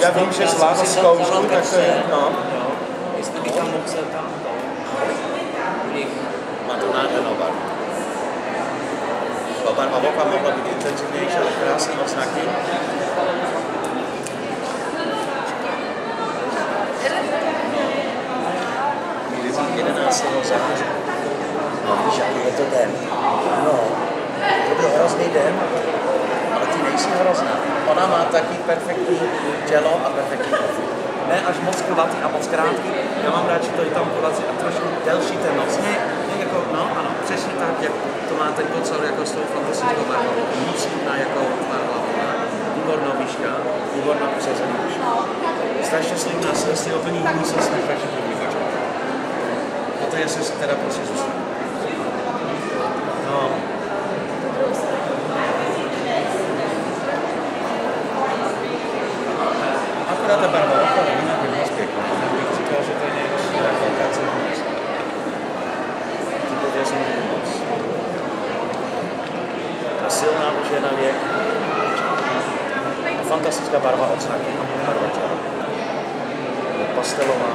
Já vím, že zvládl zkoušku, tak to je, no. Jestli bych tam mohl se tam Má to nádhernou barvu. Barva oka mohla být intenzivnější, ale krásný odznaky. No. 11. září. No víš, jaký je to den. No, to byl hrozný den, Ale ty nejsi hrozná. Ona má taky perfektní tělo a perfektní profil. Ne až moc kulatý a moc krátký. Já mám rád, že to je tam kulatý a trošku delší ten nos. Ne, jako, no ano, přesně tak, jak to má ten kocor jako s tou fantastickou barvou. Nic chutná jako barva. Výborná výška, výborná přezená výška. Strašně slibná srst, je úplně jiný srst, než vaše první kočka. A to je srst, která prostě zůstane. No. Akorát ta barva oka jinak je moc pěkná. Bych říkal, že to je nejlepší replikace. Tyto dvě jsou moc. Ta silná žena věk. Fantastická barva odznaky. Barva těla. Pastelová.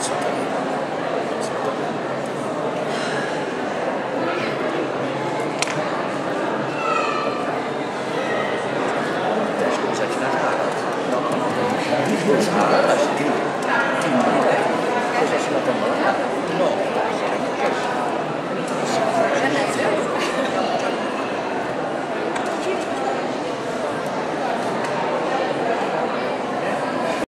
Co to je? Co to je? Trošku začíná žádat. No, až ty. To začíná ten